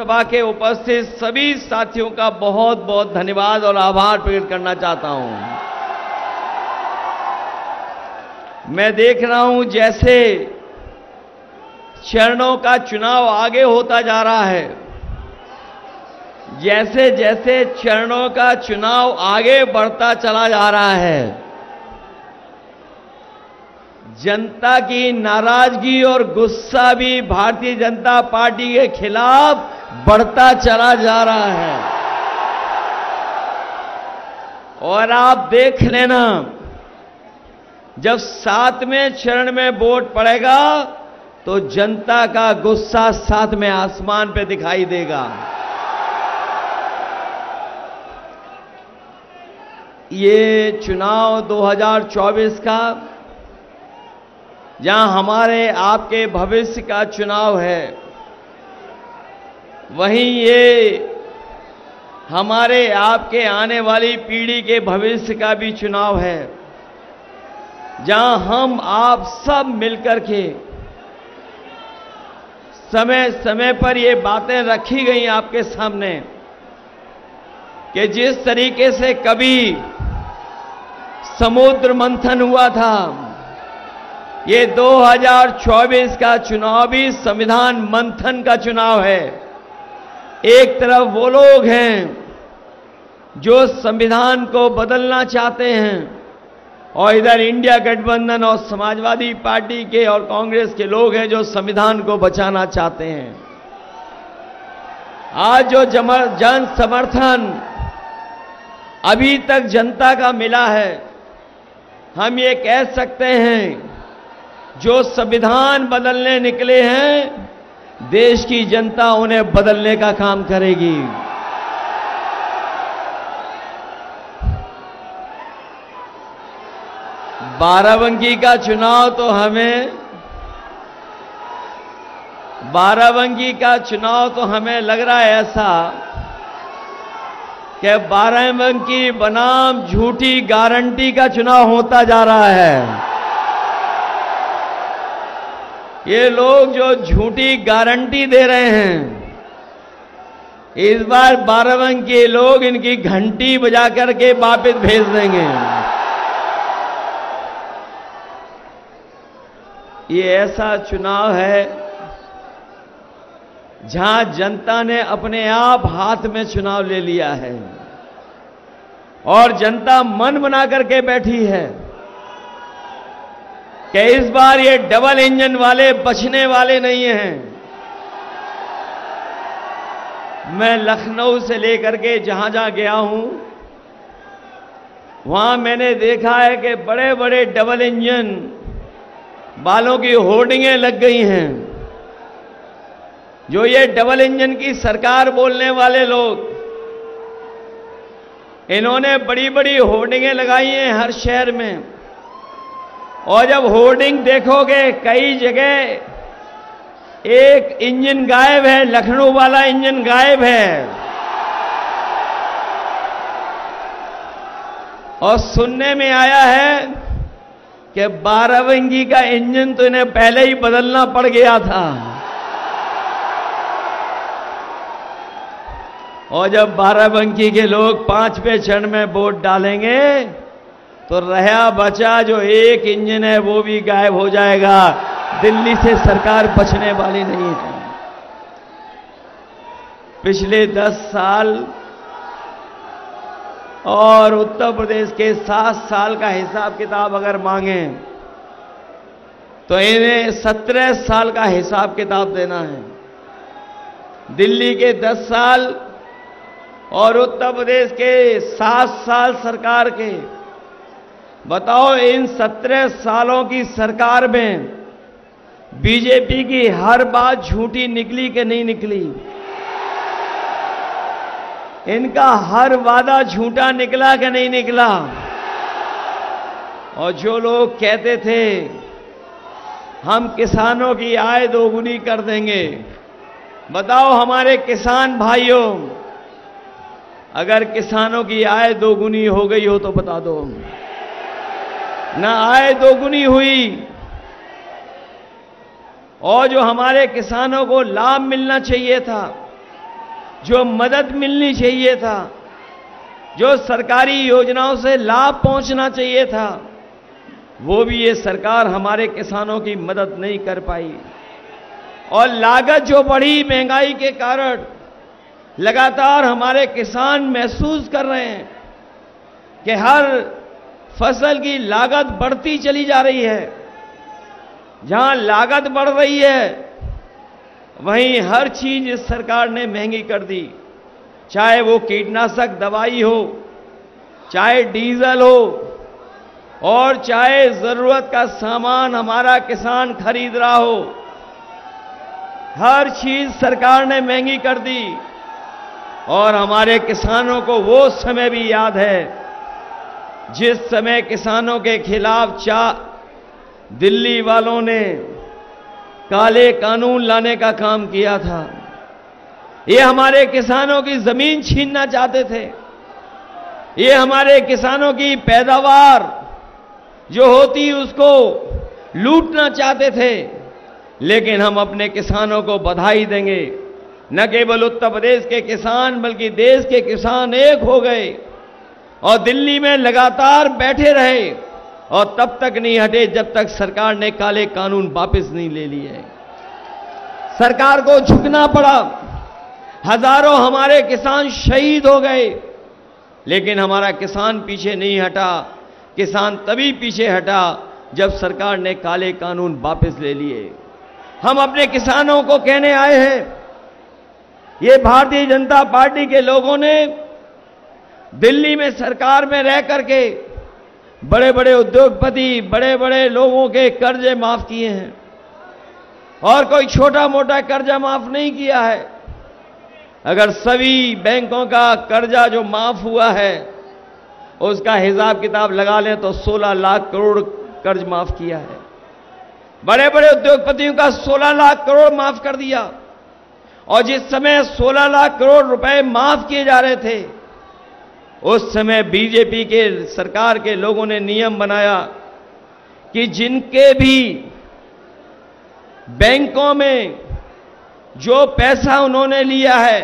सभा के उपस्थित सभी साथियों का बहुत बहुत धन्यवाद और आभार प्रकट करना चाहता हूं। मैं देख रहा हूं जैसे चरणों का चुनाव आगे होता जा रहा है, जैसे जैसे चरणों का चुनाव आगे बढ़ता चला जा रहा है, जनता की नाराजगी और गुस्सा भी भारतीय जनता पार्टी के खिलाफ बढ़ता चला जा रहा है। और आप देख लेना, जब 7वें चरण में वोट पड़ेगा तो जनता का गुस्सा 7वें आसमान पे दिखाई देगा। ये चुनाव 2024 का, जहां हमारे आपके भविष्य का चुनाव है, वहीं ये हमारे आपके आने वाली पीढ़ी के भविष्य का भी चुनाव है, जहां हम आप सब मिलकर के समय समय पर ये बातें रखी गई आपके सामने कि जिस तरीके से कभी समुद्र मंथन हुआ था, ये 2024 का चुनाव भी संविधान मंथन का चुनाव है। एक तरफ वो लोग हैं जो संविधान को बदलना चाहते हैं और इधर इंडिया गठबंधन और समाजवादी पार्टी के और कांग्रेस के लोग हैं जो संविधान को बचाना चाहते हैं। आज जो जन समर्थन अभी तक जनता का मिला है, हम ये कह सकते हैं जो संविधान बदलने निकले हैं, देश की जनता उन्हें बदलने का काम करेगी। बाराबंकी का चुनाव तो हमें लग रहा है ऐसा कि बाराबंकी बनाम झूठी गारंटी का चुनाव होता जा रहा है। ये लोग जो झूठी गारंटी दे रहे हैं, इस बार बाराबंकी के लोग इनकी घंटी बजा करके वापस भेज देंगे। ये ऐसा चुनाव है जहां जनता ने अपने आप हाथ में चुनाव ले लिया है और जनता मन बना करके बैठी है कि इस बार ये डबल इंजन वाले बचने वाले नहीं हैं। मैं लखनऊ से लेकर के जहां जहां गया हूं, वहां मैंने देखा है कि बड़े बड़े डबल इंजन वालों की होर्डिंगें लग गई हैं। जो ये डबल इंजन की सरकार बोलने वाले लोग, इन्होंने बड़ी बड़ी होर्डिंगें लगाई हैं हर शहर में, और जब होर्डिंग देखोगे कई जगह एक इंजन गायब है, लखनऊ वाला इंजन गायब है। और सुनने में आया है कि बाराबंकी का इंजन तो इन्हें पहले ही बदलना पड़ गया था। और जब बाराबंकी के लोग 5वें चरण में वोट डालेंगे तो रहा बचा जो एक इंजन है वो भी गायब हो जाएगा। दिल्ली से सरकार बचने वाली नहीं है। पिछले 10 साल और उत्तर प्रदेश के 7 साल का हिसाब किताब अगर मांगे तो इन्हें 17 साल का हिसाब किताब देना है। दिल्ली के 10 साल और उत्तर प्रदेश के 7 साल सरकार के, बताओ इन 17 सालों की सरकार में बीजेपी की हर बात झूठी निकली कि नहीं निकली? इनका हर वादा झूठा निकला कि नहीं निकला? और जो लोग कहते थे हम किसानों की आय दोगुनी कर देंगे, बताओ हमारे किसान भाइयों, अगर किसानों की आय दोगुनी हो गई हो तो बता दो। ना आय दोगुनी हुई, और जो हमारे किसानों को लाभ मिलना चाहिए था जो मदद मिलनी चाहिए था, जो सरकारी योजनाओं से लाभ पहुंचना चाहिए था, वो भी ये सरकार हमारे किसानों की मदद नहीं कर पाई। और लागत जो बढ़ी महंगाई के कारण, लगातार हमारे किसान महसूस कर रहे हैं कि हर फसल की लागत बढ़ती चली जा रही है। जहां लागत बढ़ रही है, वहीं हर चीज इस सरकार ने महंगी कर दी, चाहे वो कीटनाशक दवाई हो, चाहे डीजल हो, और चाहे जरूरत का सामान हमारा किसान खरीद रहा हो। हर चीज सरकार ने महंगी कर दी। और हमारे किसानों को वो समय भी याद है जिस समय किसानों के खिलाफ दिल्ली वालों ने काले कानून लाने का काम किया था। ये हमारे किसानों की जमीन छीनना चाहते थे, ये हमारे किसानों की पैदावार जो होती उसको लूटना चाहते थे। लेकिन हम अपने किसानों को बधाई देंगे, न केवल उत्तर प्रदेश के किसान बल्कि देश के किसान एक हो गए और दिल्ली में लगातार बैठे रहे, और तब तक नहीं हटे जब तक सरकार ने काले कानून वापस नहीं ले लिए। सरकार को झुकना पड़ा, हजारों हमारे किसान शहीद हो गए, लेकिन हमारा किसान पीछे नहीं हटा। किसान तभी पीछे हटा जब सरकार ने काले कानून वापस ले लिए। हम अपने किसानों को कहने आए हैं, ये भारतीय जनता पार्टी के लोगों ने दिल्ली में सरकार में रह करके बड़े बड़े उद्योगपति, बड़े बड़े लोगों के कर्जे माफ किए हैं, और कोई छोटा मोटा कर्जा माफ नहीं किया है। अगर सभी बैंकों का कर्जा जो माफ हुआ है उसका हिसाब किताब लगा लें तो 16 लाख करोड़ कर्ज माफ किया है। बड़े बड़े उद्योगपतियों का 16 लाख करोड़ माफ कर दिया। और जिस समय 16 लाख करोड़ रुपए माफ किए जा रहे थे, उस समय बीजेपी के सरकार के लोगों ने नियम बनाया कि जिनके भी बैंकों में जो पैसा उन्होंने लिया है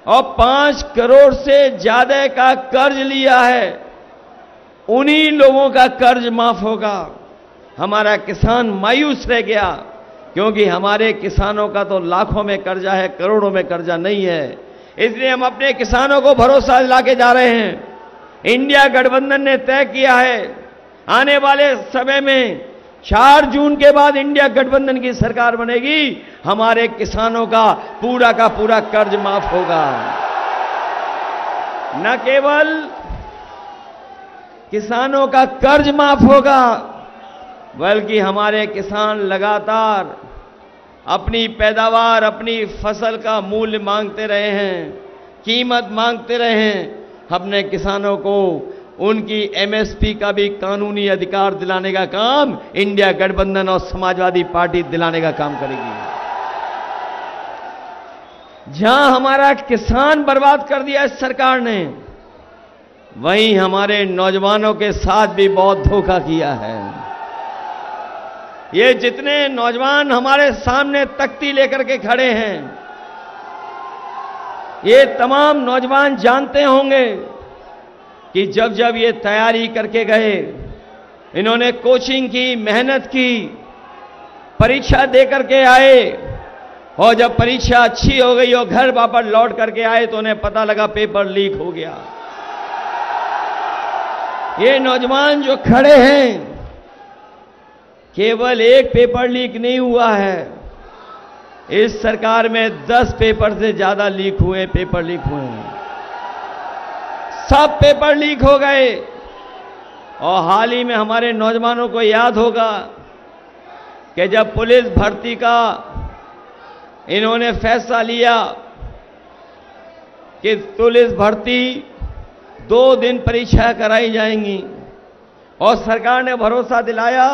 और 5 करोड़ से ज्यादा का कर्ज लिया है, उन्हीं लोगों का कर्ज माफ होगा। हमारा किसान मायूस रह गया, क्योंकि हमारे किसानों का तो लाखों में कर्जा है, करोड़ों में कर्जा नहीं है। इसलिए हम अपने किसानों को भरोसा दिलाके जा रहे हैं। इंडिया गठबंधन ने तय किया है, आने वाले समय में 4 जून के बाद इंडिया गठबंधन की सरकार बनेगी, हमारे किसानों का पूरा कर्ज माफ होगा। न केवल किसानों का कर्ज माफ होगा, बल्कि हमारे किसान लगातार अपनी पैदावार, अपनी फसल का मूल्य मांगते रहे हैं, कीमत मांगते रहे हैं। अपने किसानों को उनकी एमएसपी का भी कानूनी अधिकार दिलाने का काम इंडिया गठबंधन और समाजवादी पार्टी दिलाने का काम करेगी। जहां हमारा किसान बर्बाद कर दिया इस सरकार ने, वहीं हमारे नौजवानों के साथ भी बहुत धोखा किया है। ये जितने नौजवान हमारे सामने तख्ती लेकर के खड़े हैं, ये तमाम नौजवान जानते होंगे कि जब जब ये तैयारी करके गए, इन्होंने कोचिंग की, मेहनत की, परीक्षा दे करके आए, और जब परीक्षा अच्छी हो गई और घर वापस लौट करके आए तो उन्हें पता लगा पेपर लीक हो गया। ये नौजवान जो खड़े हैं, केवल एक पेपर लीक नहीं हुआ है, इस सरकार में 10 पेपर से ज्यादा पेपर लीक हुए हैं। सब पेपर लीक हो गए। और हाल ही में हमारे नौजवानों को याद होगा कि जब पुलिस भर्ती का इन्होंने फैसला लिया कि पुलिस भर्ती 2 दिन परीक्षा कराई जाएंगी, और सरकार ने भरोसा दिलाया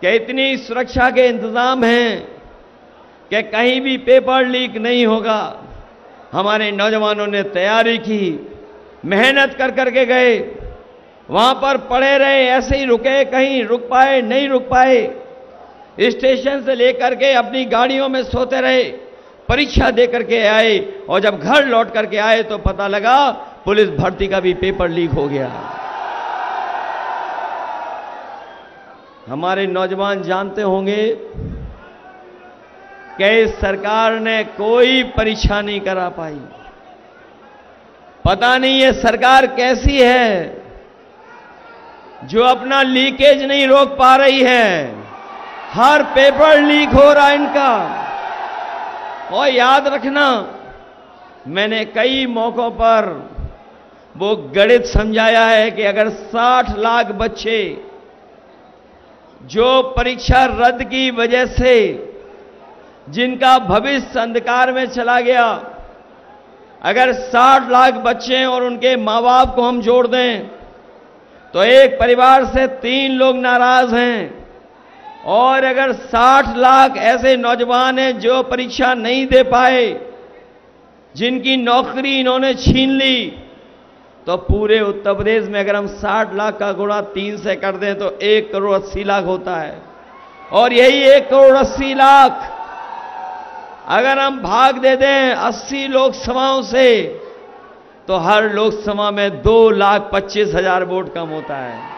कि इतनी सुरक्षा के इंतजाम हैं कि कहीं भी पेपर लीक नहीं होगा। हमारे नौजवानों ने तैयारी की, मेहनत कर करके गए, वहां पर पड़े रहे, ऐसे ही रुके, कहीं रुक पाए नहीं रुक पाए, स्टेशन से लेकर के अपनी गाड़ियों में सोते रहे, परीक्षा दे करके आए और जब घर लौट करके आए तो पता लगा पुलिस भर्ती का भी पेपर लीक हो गया। हमारे नौजवान जानते होंगे कि इस सरकार ने कोई परीक्षा नहीं करा पाई। पता नहीं ये सरकार कैसी है जो अपना लीकेज नहीं रोक पा रही है। हर पेपर लीक हो रहा है इनका। और याद रखना, मैंने कई मौकों पर वो गणित समझाया है कि अगर 60 लाख बच्चे जो परीक्षा रद्द की वजह से जिनका भविष्य अंधकार में चला गया, अगर 60 लाख बच्चे और उनके मां बाप को हम जोड़ दें तो एक परिवार से 3 लोग नाराज हैं। और अगर 60 लाख ऐसे नौजवान हैं जो परीक्षा नहीं दे पाए, जिनकी नौकरी इन्होंने छीन ली, तो पूरे उत्तर प्रदेश में अगर हम 60 लाख का गुणा 3 से कर दें तो 1 करोड़ 80 लाख होता है। और यही 1 करोड़ 80 लाख अगर हम भाग दे दें 80 लोकसभाओं से तो हर लोकसभा में 2,25,000 वोट कम होता है।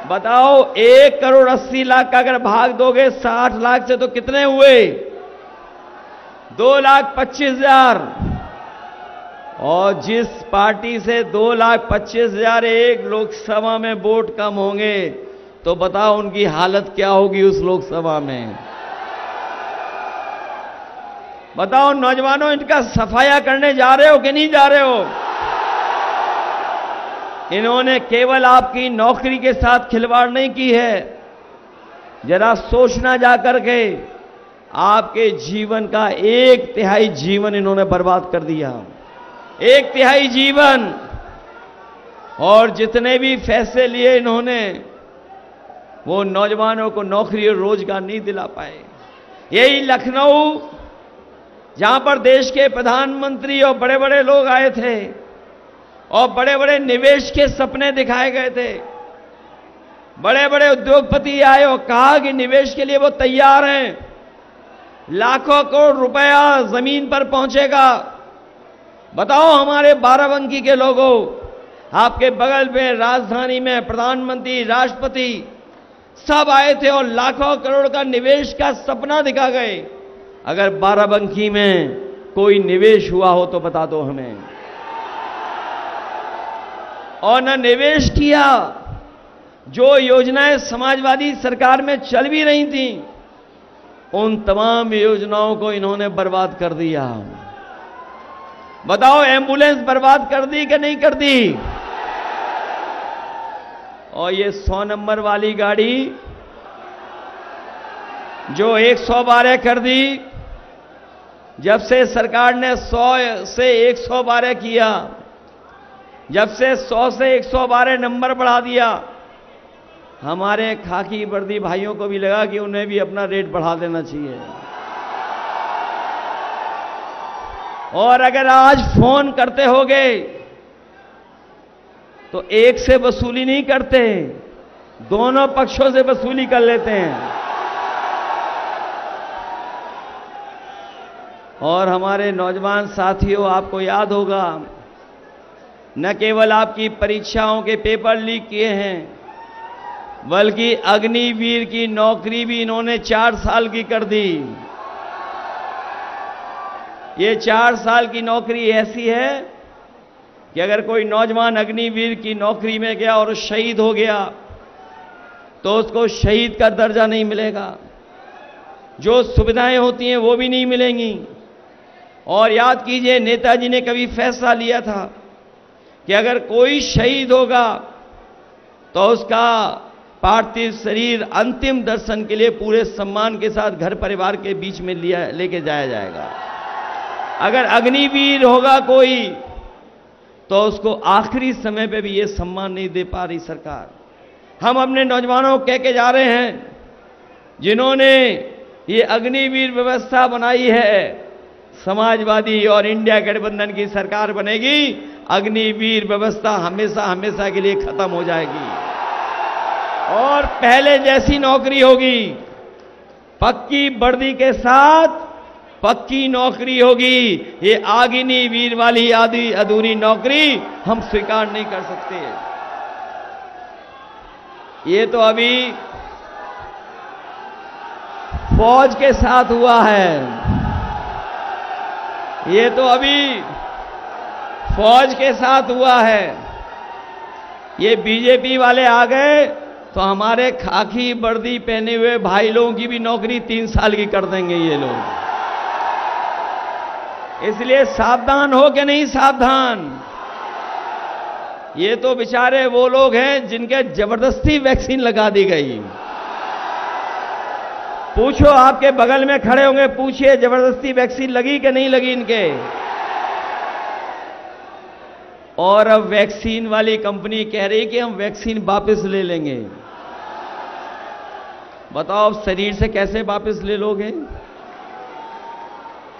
बताओ, 1 करोड़ 80 लाख का अगर भाग दोगे 60 लाख से तो कितने हुए? 2,25,000। और जिस पार्टी से 2,25,000 एक लोकसभा में वोट कम होंगे तो बताओ उनकी हालत क्या होगी उस लोकसभा में। बताओ नौजवानों, इनका सफाया करने जा रहे हो कि नहीं जा रहे हो? इन्होंने केवल आपकी नौकरी के साथ खिलवाड़ नहीं की है। जरा सोचना जाकर के, आपके जीवन का 1/3 जीवन इन्होंने बर्बाद कर दिया। 1/3 जीवन। और जितने भी फैसले लिए इन्होंने, वो नौजवानों को नौकरी और रोजगार नहीं दिला पाए। यही लखनऊ, जहां पर देश के प्रधानमंत्री और बड़े बड़े लोग आए थे और बड़े बड़े निवेश के सपने दिखाए गए थे, बड़े बड़े उद्योगपति आए और कहा कि निवेश के लिए वो तैयार हैं, लाखों करोड़ रुपया जमीन पर पहुंचेगा। बताओ हमारे बाराबंकी के लोगों, आपके बगल में राजधानी में प्रधानमंत्री, राष्ट्रपति सब आए थे और लाखों करोड़ का निवेश का सपना दिखा गए। अगर बाराबंकी में कोई निवेश हुआ हो तो बता दो हमें। और न निवेश किया, जो योजनाएं समाजवादी सरकार में चल भी रही थी उन तमाम योजनाओं को इन्होंने बर्बाद कर दिया। बताओ, एम्बुलेंस बर्बाद कर दी कि नहीं कर दी? और ये 100 नंबर वाली गाड़ी जो 112 कर दी, जब से सरकार ने 100 से 112 किया, जब से 100 से 112 नंबर बढ़ा दिया, हमारे खाकी वर्दी भाइयों को भी लगा कि उन्हें भी अपना रेट बढ़ा देना चाहिए। और अगर आज फोन करते होगे तो एक से वसूली नहीं करते, दोनों पक्षों से वसूली कर लेते हैं। और हमारे नौजवान साथियों, आपको याद होगा, न केवल आपकी परीक्षाओं के पेपर लीक किए हैं, बल्कि अग्निवीर की नौकरी भी इन्होंने 4 साल की कर दी। ये 4 साल की नौकरी ऐसी है कि अगर कोई नौजवान अग्निवीर की नौकरी में गया और शहीद हो गया तो उसको शहीद का दर्जा नहीं मिलेगा, जो सुविधाएं होती हैं वो भी नहीं मिलेंगी। और याद कीजिए, नेताजी ने कभी फैसला लिया था कि अगर कोई शहीद होगा तो उसका पार्थिव शरीर अंतिम दर्शन के लिए पूरे सम्मान के साथ घर परिवार के बीच में लेके जाया जाएगा। अगर अग्निवीर होगा कोई तो उसको आखिरी समय पे भी ये सम्मान नहीं दे पा रही सरकार। हम अपने नौजवानों को कह के जा रहे हैं, जिन्होंने ये अग्निवीर व्यवस्था बनाई है, समाजवादी और इंडिया गठबंधन की सरकार बनेगी, अग्निवीर व्यवस्था हमेशा हमेशा के लिए खत्म हो जाएगी और पहले जैसी नौकरी होगी। पक्की वर्दी के साथ पक्की नौकरी होगी। ये आगिनी वीर वाली आदि अधूरी नौकरी हम स्वीकार नहीं कर सकते। ये तो अभी फौज के साथ हुआ है, ये तो अभी फौज के साथ हुआ है। ये बीजेपी वाले आ गए तो हमारे खाकी वर्दी पहने हुए भाई लोगों की भी नौकरी 3 साल की कर देंगे ये लोग। इसलिए सावधान हो कि नहीं सावधान? ये तो बेचारे वो लोग हैं जिनके जबरदस्ती वैक्सीन लगा दी गई। पूछो, आपके बगल में खड़े होंगे, पूछिए जबरदस्ती वैक्सीन लगी कि नहीं लगी इनके। और अब वैक्सीन वाली कंपनी कह रही कि हम वैक्सीन वापस ले लेंगे। बताओ अब शरीर से कैसे वापस ले लोगे?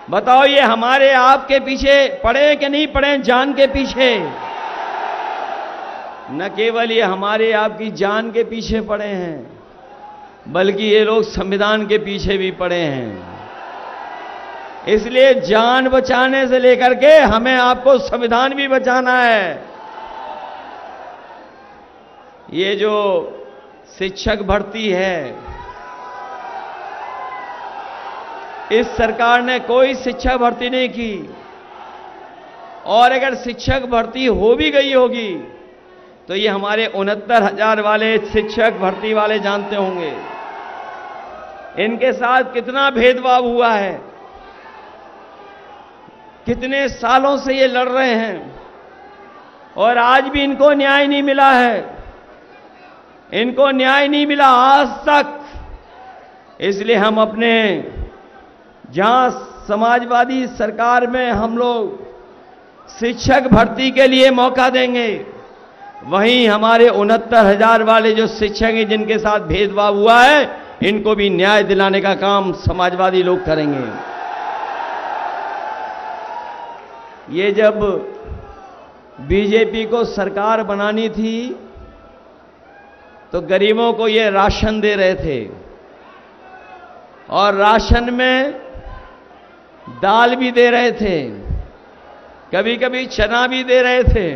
बताओ ये हमारे आपके पीछे पड़े कि नहीं पड़े, जान के पीछे? न केवल ये हमारे आपकी जान के पीछे पड़े हैं, बल्कि ये लोग संविधान के पीछे भी पड़े हैं। इसलिए जान बचाने से लेकर के हमें आपको संविधान भी बचाना है। ये जो शिक्षक भर्ती है, इस सरकार ने कोई शिक्षक भर्ती नहीं की, और अगर शिक्षक भर्ती हो भी गई होगी तो ये हमारे 69,000 वाले शिक्षक भर्ती वाले जानते होंगे इनके साथ कितना भेदभाव हुआ है। कितने सालों से ये लड़ रहे हैं और आज भी इनको न्याय नहीं मिला है, इनको न्याय नहीं मिला आज तक। इसलिए हम अपने जहां समाजवादी सरकार में हम लोग शिक्षक भर्ती के लिए मौका देंगे, वहीं हमारे 69,000 वाले जो शिक्षक हैं जिनके साथ भेदभाव हुआ है, इनको भी न्याय दिलाने का काम समाजवादी लोग करेंगे। ये जब बीजेपी को सरकार बनानी थी तो गरीबों को ये राशन दे रहे थे, और राशन में दाल भी दे रहे थे, कभी कभी चना भी दे रहे थे,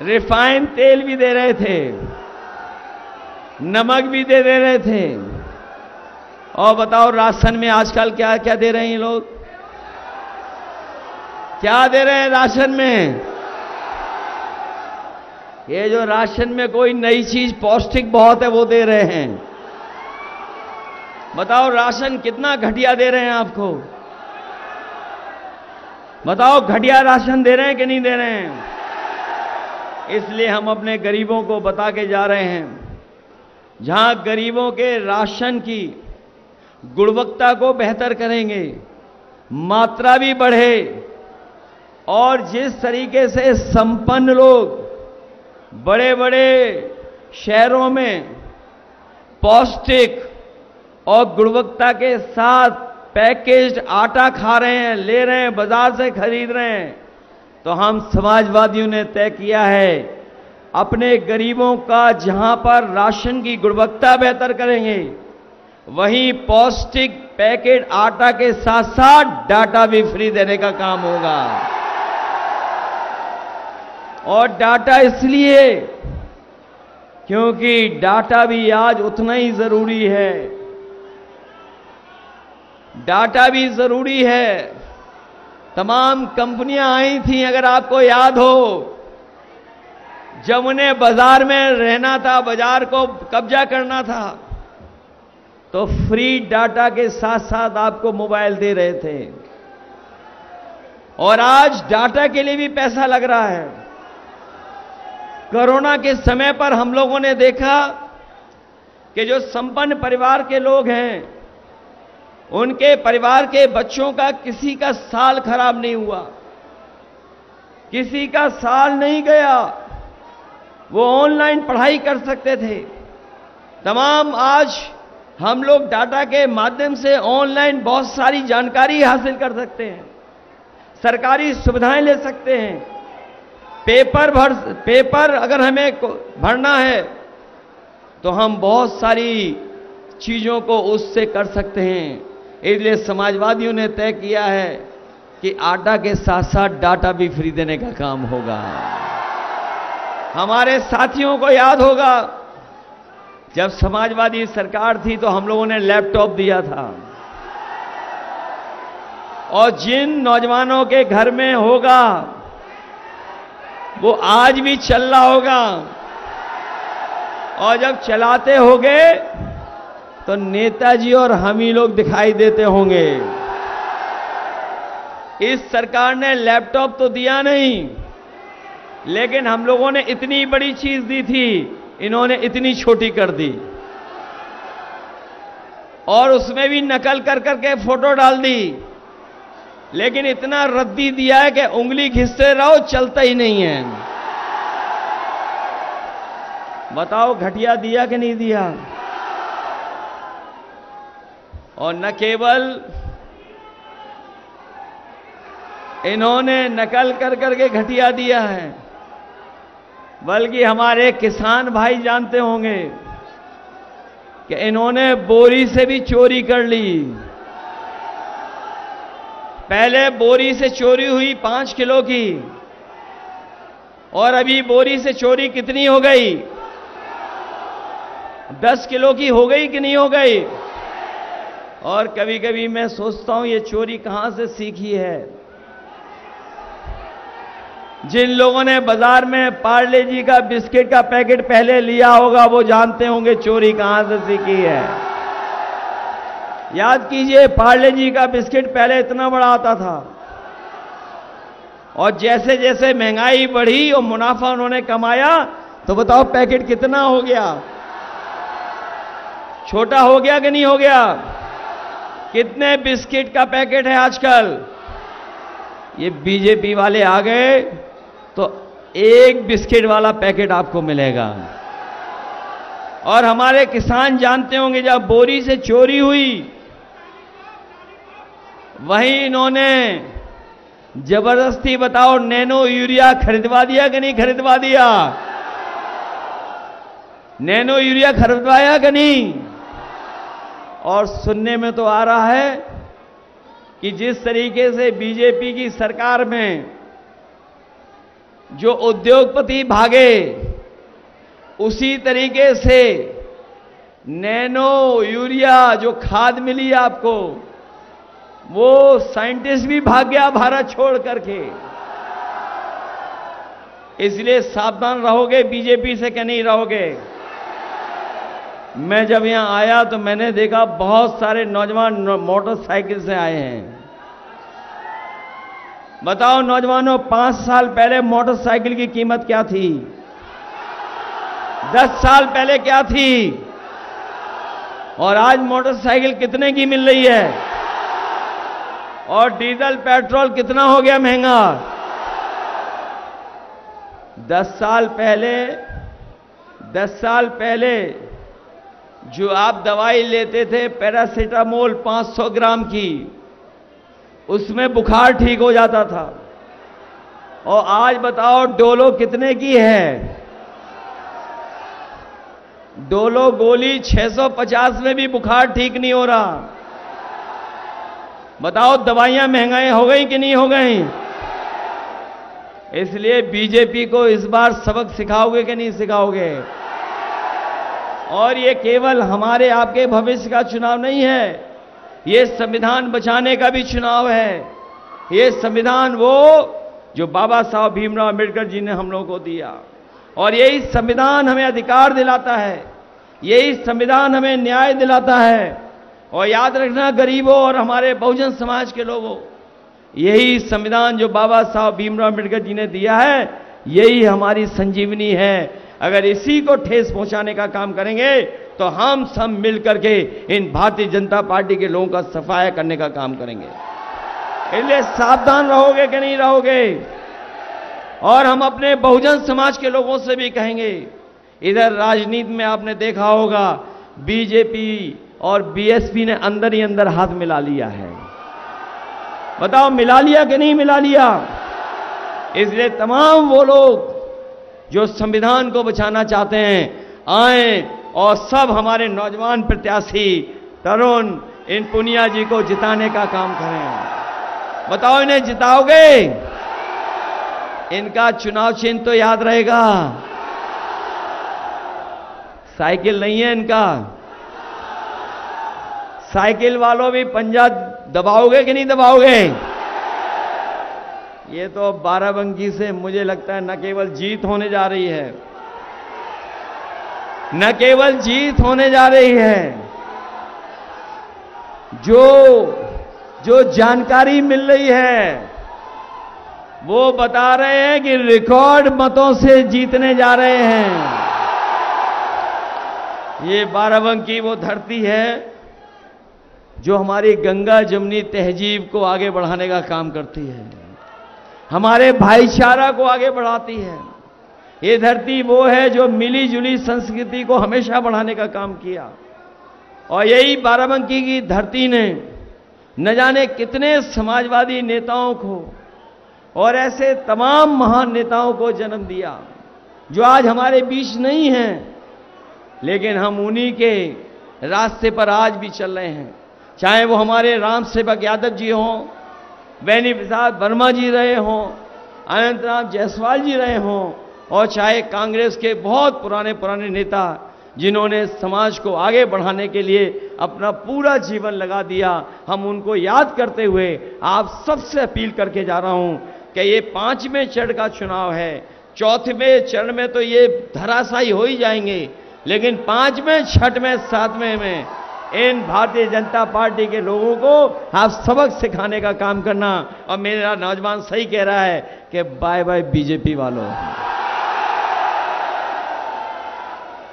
रिफाइंड तेल भी दे रहे थे, नमक भी दे रहे थे। और बताओ राशन में आजकल क्या क्या दे रहे हैं ये लोग? क्या दे रहे हैं राशन में? ये जो राशन में कोई नई चीज पौष्टिक बहुत है वो दे रहे हैं। बताओ राशन कितना घटिया दे रहे हैं आपको? बताओ घटिया राशन दे रहे हैं कि नहीं दे रहे हैं? इसलिए हम अपने गरीबों को बता के जा रहे हैं, जहां गरीबों के राशन की गुणवत्ता को बेहतर करेंगे, मात्रा भी बढ़े, और जिस तरीके से संपन्न लोग बड़े बड़े शहरों में पौष्टिक और गुणवत्ता के साथ पैकेज्ड आटा खा रहे हैं, ले रहे हैं, बाजार से खरीद रहे हैं, तो हम समाजवादियों ने तय किया है अपने गरीबों का जहां पर राशन की गुणवत्ता बेहतर करेंगे, वहीं पौष्टिक पैकेट आटा के साथ साथ डाटा भी फ्री देने का काम होगा। और डाटा इसलिए क्योंकि डाटा भी आज उतना ही जरूरी है, डाटा भी जरूरी है। तमाम कंपनियां आई थी, अगर आपको याद हो, जब उन्हें बाजार में रहना था, बाजार को कब्जा करना था, तो फ्री डाटा के साथ साथ आपको मोबाइल दे रहे थे, और आज डाटा के लिए भी पैसा लग रहा है। कोरोना के समय पर हम लोगों ने देखा कि जो संपन्न परिवार के लोग हैं, उनके परिवार के बच्चों का किसी का साल खराब नहीं हुआ, किसी का साल नहीं गया, वो ऑनलाइन पढ़ाई कर सकते थे। तमाम आज हम लोग डाटा के माध्यम से ऑनलाइन बहुत सारी जानकारी हासिल कर सकते हैं, सरकारी सुविधाएं ले सकते हैं। पेपर अगर हमें भरना है तो हम बहुत सारी चीजों को उससे कर सकते हैं। इसलिए समाजवादियों ने तय किया है कि आटा के साथ साथ डाटा भी फ्री देने का काम होगा। हमारे साथियों को याद होगा, जब समाजवादी सरकार थी तो हम लोगों ने लैपटॉप दिया था, और जिन नौजवानों के घर में होगा वो आज भी चल रहा होगा, और जब चलाते होंगे तो नेताजी और हम ही लोग दिखाई देते होंगे। इस सरकार ने लैपटॉप तो दिया नहीं, लेकिन हम लोगों ने इतनी बड़ी चीज दी थी, इन्होंने इतनी छोटी कर दी, और उसमें भी नकल कर करके फोटो डाल दी। लेकिन इतना रद्दी दिया है कि उंगली घिसते रहो, चलता ही नहीं है। बताओ घटिया दिया कि नहीं दिया? और न केवल इन्होंने नकल कर करके घटिया दिया है, बल्कि हमारे किसान भाई जानते होंगे कि इन्होंने बोरी से भी चोरी कर ली। पहले बोरी से चोरी हुई 5 किलो की, और अभी बोरी से चोरी कितनी हो गई? 10 किलो की हो गई कि नहीं हो गई? और कभी कभी मैं सोचता हूं ये चोरी कहां से सीखी है। जिन लोगों ने बाजार में पार्ले जी का बिस्किट का पैकेट पहले लिया होगा वो जानते होंगे चोरी कहां से सीखी है। याद कीजिए, पार्ले जी का बिस्किट पहले इतना बड़ा आता था, और जैसे जैसे महंगाई बढ़ी और मुनाफा उन्होंने कमाया, तो बताओ पैकेट कितना हो गया? छोटा हो गया कि नहीं हो गया? कितने बिस्किट का पैकेट है आजकल? ये बीजेपी वाले आ गए तो एक बिस्किट वाला पैकेट आपको मिलेगा। और हमारे किसान जानते होंगे, जब बोरी से चोरी हुई वहीं इन्होंने जबरदस्ती बताओ नैनो यूरिया खरीदवा दिया कि नहीं खरीदवा दिया? नैनो यूरिया खरीदवाया कि नहीं? और सुनने में तो आ रहा है कि जिस तरीके से बीजेपी की सरकार में जो उद्योगपति भागे, उसी तरीके से नैनो यूरिया जो खाद मिली आपको, वो साइंटिस्ट भी भाग गया भारत छोड़ करके। इसलिए सावधान रहोगे बीजेपी से कि नहीं रहोगे? मैं जब यहां आया तो मैंने देखा बहुत सारे नौजवान मोटरसाइकिल से आए हैं। बताओ नौजवानों, 5 साल पहले मोटरसाइकिल की कीमत क्या थी? 10 साल पहले क्या थी? और आज मोटरसाइकिल कितने की मिल रही है? और डीजल पेट्रोल कितना हो गया महंगा? 10 साल पहले जो आप दवाई लेते थे पैरासीटामोल 500 ग्राम की, उसमें बुखार ठीक हो जाता था। और आज बताओ डोलो कितने की है? डोलो गोली 650 में भी बुखार ठीक नहीं हो रहा। बताओ दवाइयां महंगाई हो गई कि नहीं हो गई? इसलिए बीजेपी को इस बार सबक सिखाओगे कि नहीं सिखाओगे? और ये केवल हमारे आपके भविष्य का चुनाव नहीं है, ये संविधान बचाने का भी चुनाव है। ये संविधान वो जो बाबा साहब भीमराव अंबेडकर जी ने हम लोगों को दिया, और यही संविधान हमें अधिकार दिलाता है, यही संविधान हमें न्याय दिलाता है। और याद रखना गरीबों और हमारे बहुजन समाज के लोगों, यही संविधान जो बाबा साहब भीमराव अंबेडकर जी ने दिया है, यही हमारी संजीवनी है। अगर इसी को ठेस पहुंचाने का काम करेंगे तो हम सब मिलकर के इन भारतीय जनता पार्टी के लोगों का सफाया करने का काम करेंगे। इसलिए सावधान रहोगे कि नहीं रहोगे? और हम अपने बहुजन समाज के लोगों से भी कहेंगे, इधर राजनीति में आपने देखा होगा बीजेपी और बीएसपी ने अंदर ही अंदर हाथ मिला लिया है। बताओ मिला लिया कि नहीं मिला लिया? इसलिए तमाम वो लोग जो संविधान को बचाना चाहते हैं, आए और सब हमारे नौजवान प्रत्याशी तरुण इन पुनिया जी को जिताने का काम करें। बताओ, इन्हें जिताओगे? इनका चुनाव चिन्ह तो याद रहेगा, साइकिल नहीं है इनका। साइकिल वालों भी पंजा दबाओगे कि नहीं दबाओगे? ये तो बाराबंकी से मुझे लगता है न केवल जीत होने जा रही है, न केवल जीत होने जा रही है, जो जानकारी मिल रही है वो बता रहे हैं कि रिकॉर्ड मतों से जीतने जा रहे हैं। ये बाराबंकी वो धरती है जो हमारी गंगा जमुनी तहजीब को आगे बढ़ाने का काम करती है, हमारे भाईचारा को आगे बढ़ाती है। ये धरती वो है जो मिली जुली संस्कृति को हमेशा बढ़ाने का काम किया, और यही बाराबंकी की धरती ने न जाने कितने समाजवादी नेताओं को और ऐसे तमाम महान नेताओं को जन्म दिया जो आज हमारे बीच नहीं हैं, लेकिन हम उन्हीं के रास्ते पर आज भी चल रहे हैं। चाहे वो हमारे राम सेवक यादव जी हों, बेनी प्रसाद वर्मा जी रहे हों, अनंतराम जायसवाल जी रहे हों, और चाहे कांग्रेस के बहुत पुराने नेता जिन्होंने समाज को आगे बढ़ाने के लिए अपना पूरा जीवन लगा दिया, हम उनको याद करते हुए आप सबसे अपील करके जा रहा हूं कि ये 5वें चरण का चुनाव है। 4वें चरण में तो ये धराशायी हो ही जाएंगे, लेकिन 5वें, 6वें, 7वें में इन भारतीय जनता पार्टी के लोगों को आप सबक सिखाने का काम करना। और मेरा नौजवान सही कह रहा है कि बाय बाय बीजेपी वालों।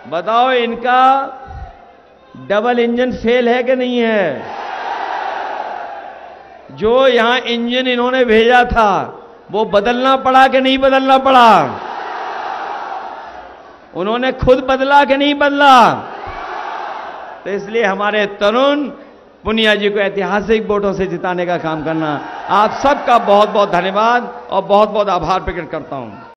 बताओ, इनका डबल इंजन फेल है कि नहीं है? जो यहां इंजन इन्होंने भेजा था वो बदलना पड़ा कि नहीं बदलना पड़ा? उन्होंने खुद बदला कि नहीं बदला? तो इसलिए हमारे तरुण पुनिया जी को ऐतिहासिक वोटों से जिताने का काम करना। आप सबका बहुत बहुत धन्यवाद और बहुत बहुत आभार प्रकट करता हूं।